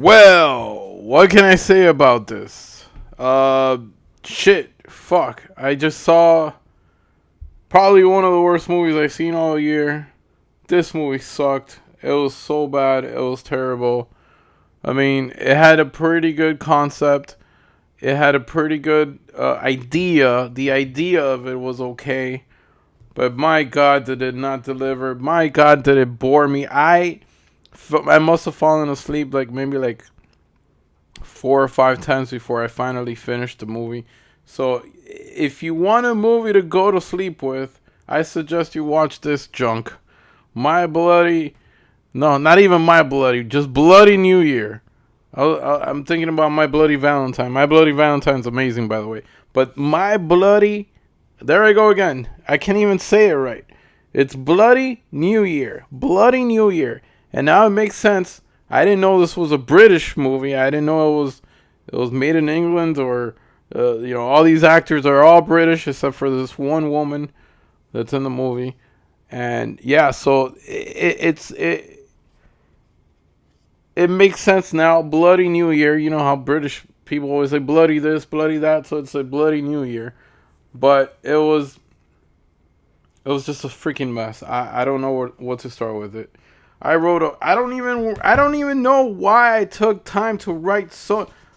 Well, what can I say about this? Shit, fuck. I just saw probably one of the worst movies I've seen all year. This movie sucked. It was so bad. It was terrible. I mean, it had a pretty good concept. It had a pretty good idea. The idea of it was okay. But my God, did it not deliver. My God, did it bore me. I must have fallen asleep like maybe like 4 or 5 times before I finally finished the movie. So if you want a movie to go to sleep with, I suggest you watch this junk. My Bloody, no, not even My Bloody, just Bloody New Year. I'm thinking about My Bloody Valentine. My Bloody Valentine's amazing, by the way. But My Bloody, there I go again. I can't even say it right. It's Bloody New Year. Bloody New Year. And now it makes sense. I didn't know this was a British movie. I didn't know it was made in England or all these actors are all British except for this one woman that's in the movie. And yeah, so it makes sense now. Bloody New Year. You know how British people always say bloody this, bloody that, so it's a Bloody New Year. But it was just a freaking mess. I don't know what to start with it. I don't even know why I took time to write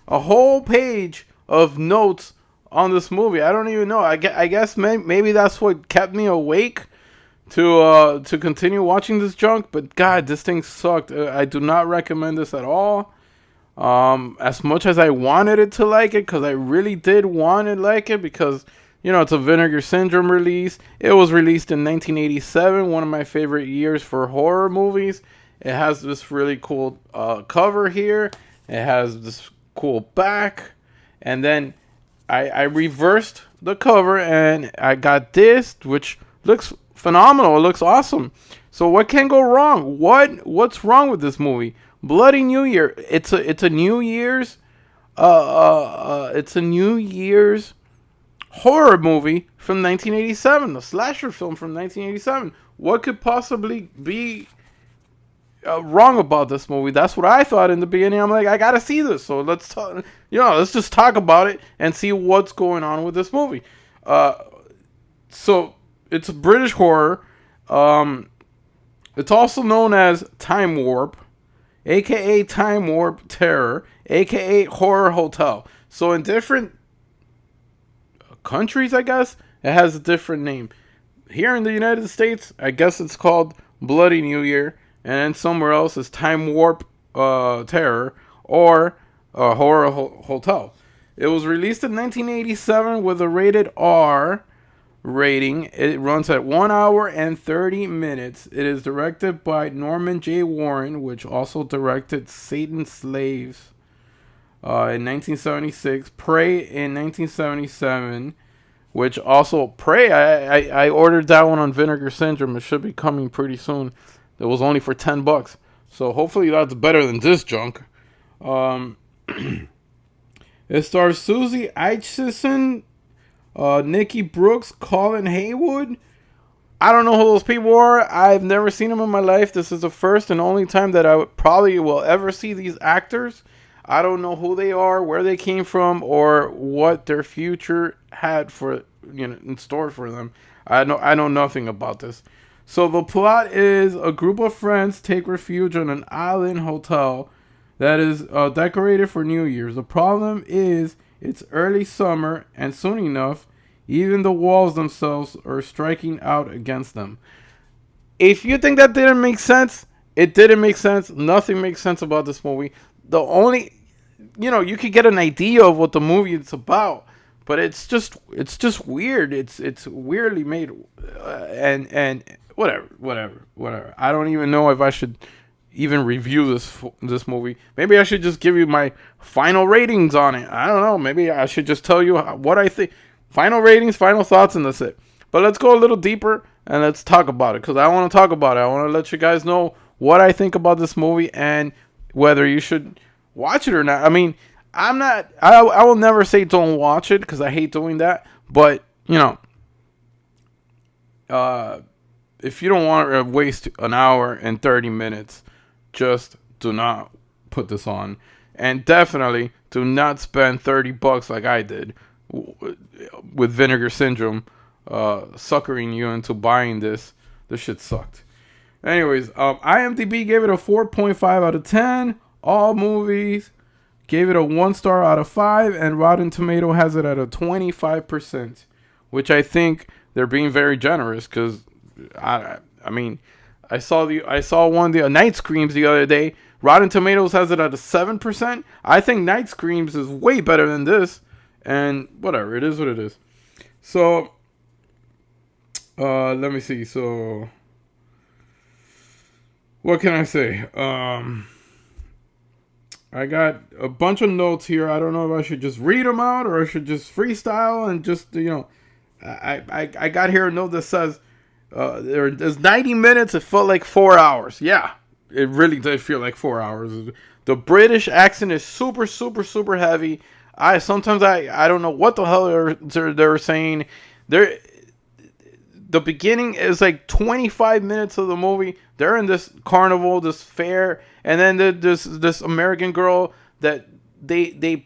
a whole page of notes on this movie. I don't even know. I guess maybe that's what kept me awake to continue watching this junk. But God, this thing sucked. I do not recommend this at all. As much as I wanted it to like it, because I really did want it like it, because it's a Vinegar Syndrome release. It was released in 1987, one of my favorite years for horror movies. It has this really cool cover here. It has this cool back. And then I reversed the cover and I got this, which looks phenomenal. It looks awesome. So what can go wrong? What's wrong with this movie? Bloody New Year. It's a New Year's it's a New Year's horror movie from 1987, a slasher film from 1987. What could possibly be wrong about this movie? That's what I thought in the beginning. I'm like, I gotta see this. So let's talk. Let's just talk about it and see what's going on with this movie. So it's a British horror. It's also known as Time Warp, aka Time Warp Terror, aka Horror Hotel. So in different countries, I guess, it has a different name. Here in the United States, I guess it's called Bloody New Year, and then somewhere else it's Time Warp Terror or Horror Hotel. It was released in 1987 with a rated R rating. It runs at 1 hour and 30 minutes. It is directed by Norman J. Warren, which also directed Satan's Slaves in 1976, Prey in 1977, which also Prey, I ordered that one on Vinegar Syndrome. It should be coming pretty soon. It was only for $10, so hopefully that's better than this junk. It stars Susie Aitchison, Nikki Brooks, Colin Haywood. I don't know who those people are. I've never seen them in my life. This is the first and only time that I probably will ever see these actors. I don't know who they are, where they came from, or what their future had for in store for them. I know nothing about this. So the plot is a group of friends take refuge in an island hotel that is decorated for New Year's. The problem is it's early summer, and soon enough, even the walls themselves are striking out against them. If you think that didn't make sense, it didn't make sense. Nothing makes sense about this movie. The only, you could get an idea of what the movie is about, but it's just weird. It's weirdly made, and whatever. I don't even know if I should even review this movie. Maybe I should just give you my final ratings on it. I don't know. Maybe I should just tell you what I think. Final ratings, final thoughts, and that's it. But let's go a little deeper and let's talk about it, because I want to talk about it. I want to let you guys know what I think about this movie and whether you should watch it or not. I mean, I will never say don't watch it, because I hate doing that. But, if you don't want to waste an hour and 30 minutes, just do not put this on. And definitely do not spend $30 like I did with Vinegar Syndrome, suckering you into buying this. This shit sucked. Anyways, IMDb gave it a 4.5 out of 10. All movies gave it a 1 star out of 5, and Rotten Tomato has it at a 25%, which I think they're being very generous because I mean, I saw one the Night Screams the other day. Rotten Tomatoes has it at a 7%. I think Night Screams is way better than this, and whatever, it is what it is. So, let me see. So, what can I say? I got a bunch of notes here. I don't know if I should just read them out or I should just freestyle and just, I got here a note that says there's 90 minutes. It felt like 4 hours. Yeah, it really did feel like 4 hours. The British accent is super, super, super heavy. Sometimes I don't know what the hell they're saying. The beginning is like 25 minutes of the movie. They're in this carnival, this fair, and then this American girl that the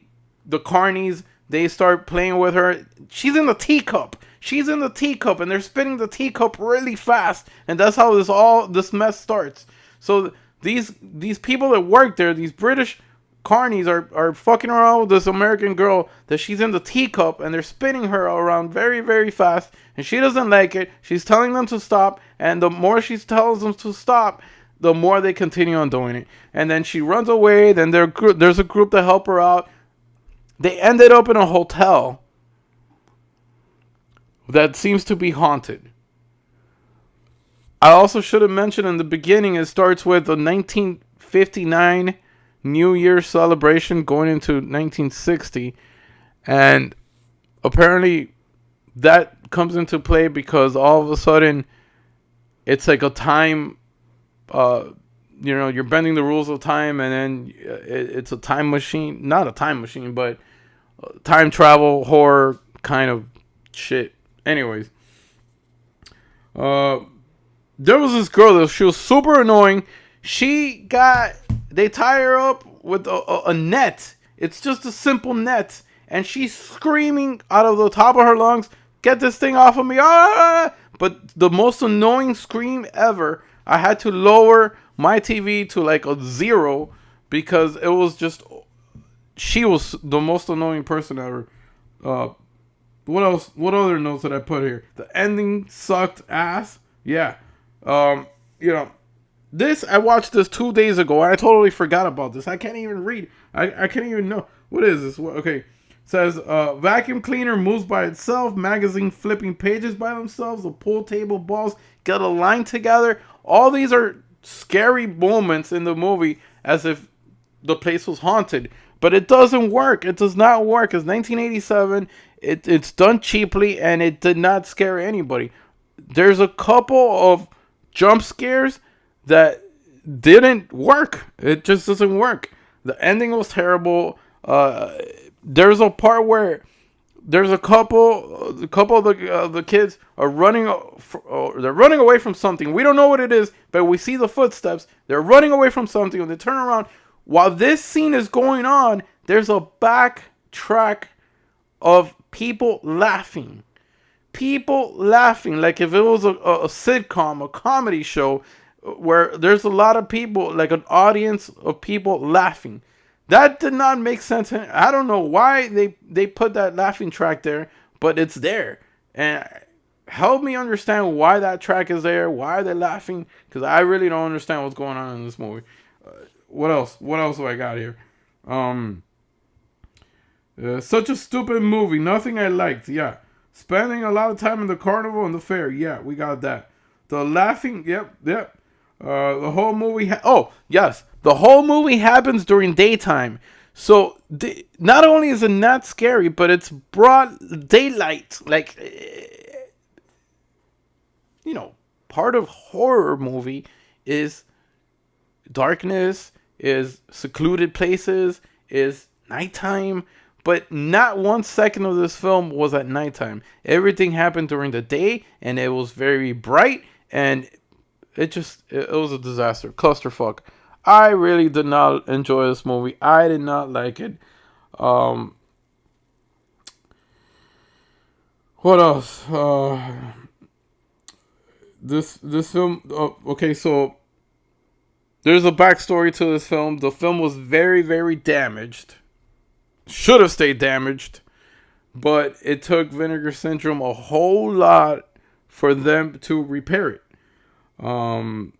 carnies, they start playing with her. She's in the teacup. And they're spinning the teacup really fast, and that's how this mess starts. So these people that work there, these British carnies are fucking around with this American girl that she's in the teacup, and they're spinning her around very, very fast, and she doesn't like it. She's telling them to stop, and the more she tells them to stop, the more they continue on doing it. And then she runs away. Then there's a group to help her out. They ended up in a hotel that seems to be haunted. I also should have mentioned in the beginning, it starts with a 1959 New Year celebration going into 1960, and apparently that comes into play because all of a sudden it's like a time, you're bending the rules of time, and then it's a time machine, not a time machine, but time travel horror kind of shit. Anyways, there was this girl that she was super annoying. They tie her up with a net. It's just a simple net. And she's screaming out of the top of her lungs, "Get this thing off of me!" Ah! But the most annoying scream ever. I had to lower my TV to like a 0 because it was just... She was the most annoying person ever. What else? What other notes did I put here? The ending sucked ass. Yeah. This, I watched this 2 days ago, and I totally forgot about this. I can't even read. I can't even know. What is this? Okay. It says, vacuum cleaner moves by itself, magazine flipping pages by themselves, the pool table balls get a line together. All these are scary moments in the movie as if the place was haunted. But it doesn't work. It does not work. It's 1987. It's done cheaply, and it did not scare anybody. There's a couple of jump scares that didn't work. It just doesn't work. The ending was terrible. There's a part where there's a couple of the kids are running. They're running away from something. We don't know what it is, but we see the footsteps. They're running away from something, and they turn around. While this scene is going on, there's a backtrack of people laughing. People laughing like if it was a sitcom, a comedy show, where there's a lot of people, like an audience of people laughing. That did not make sense. I don't know why they put that laughing track there, but it's there. And help me understand why that track is there. Why are they laughing? Because I really don't understand what's going on in this movie. What else? What else do I got here? Such a stupid movie. Nothing I liked. Yeah. Spending a lot of time in the carnival and the fair. Yeah, we got that. The laughing. Yep. The whole movie. Yes. The whole movie happens during daytime. So not only is it not scary, but it's broad daylight. Like, part of horror movie is darkness, is secluded places, is nighttime. But not 1 second of this film was at nighttime. Everything happened during the day, and it was very bright, and it was a disaster. Clusterfuck. I really did not enjoy this movie. I did not like it. Um, what else? This film. Okay, so there's a backstory to this film. The film was very, very damaged. Should have stayed damaged, but it took Vinegar Syndrome a whole lot for them to repair it. Um,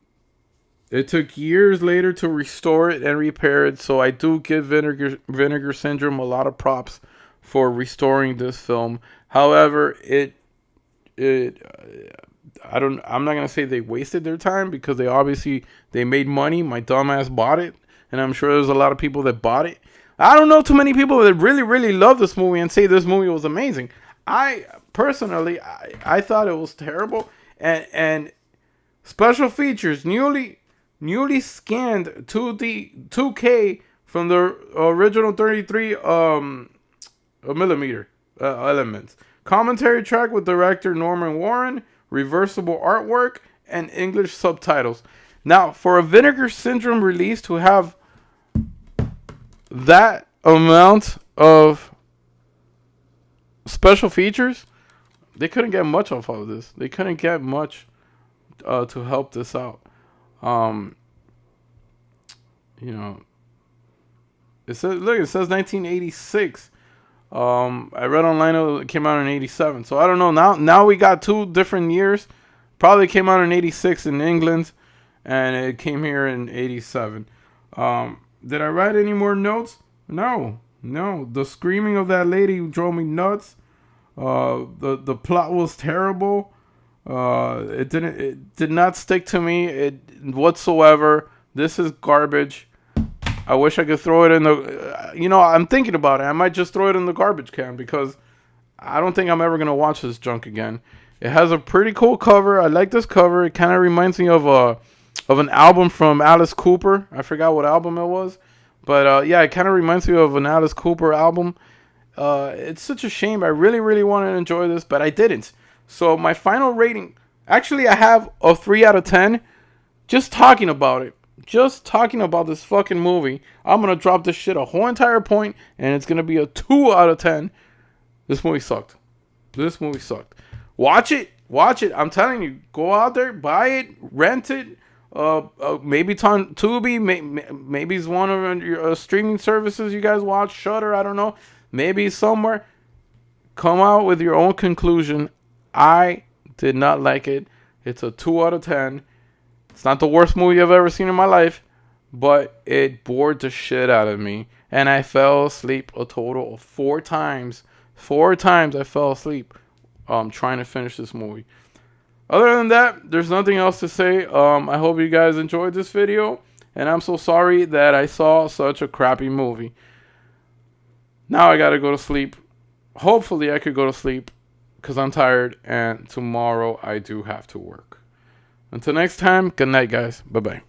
it took years later to restore it and repair it. So I do give Vinegar Syndrome a lot of props for restoring this film. However, it I'm not gonna say they wasted their time, because they made money. My dumbass bought it, and I'm sure there's a lot of people that bought it. I don't know too many people that really, really love this movie and say this movie was amazing. I personally, I thought it was terrible, and special features newly scanned to the 2K from the original 33 millimeter elements. Commentary track with director Norman Warren, reversible artwork, and English subtitles. Now, for a Vinegar Syndrome release to have that amount of special features, they couldn't get much off of this. They couldn't get much to help this out. Um, you know, it says 1986. I read online it came out in 87. So I don't know. Now we got two different years. Probably came out in 86 in England, and it came here in 87. Did I write any more notes? No. The screaming of that lady drove me nuts. The plot was terrible. It did not stick to me whatsoever. This is garbage. I wish I could throw it in the. I'm thinking about it. I might just throw it in the garbage can, because I don't think I'm ever gonna watch this junk again. It has a pretty cool cover. I like this cover. It kind of reminds me of an album from Alice Cooper. I forgot what album it was, but yeah, it kind of reminds me of an Alice Cooper album. It's such a shame. I really, really wanted to enjoy this, but I didn't. So my final rating, actually, I have a 3 out of 10. Just talking about it. Just talking about this fucking movie, I'm going to drop this shit a whole entire point, and it's going to be a 2 out of 10. This movie sucked. Watch it. I'm telling you, go out there, buy it, rent it. Maybe it's on Tubi. Maybe it's one of your streaming services you guys watch. Shudder, I don't know. Maybe somewhere. Come out with your own conclusion. I did not like it. It's a 2 out of 10. It's not the worst movie I've ever seen in my life, but it bored the shit out of me. And I fell asleep a total of 4 times. 4 times I fell asleep trying to finish this movie. Other than that, there's nothing else to say. I hope you guys enjoyed this video. And I'm so sorry that I saw such a crappy movie. Now I gotta go to sleep. Hopefully I could go to sleep, because I'm tired, and tomorrow I do have to work. Until next time, good night, guys. Bye-bye.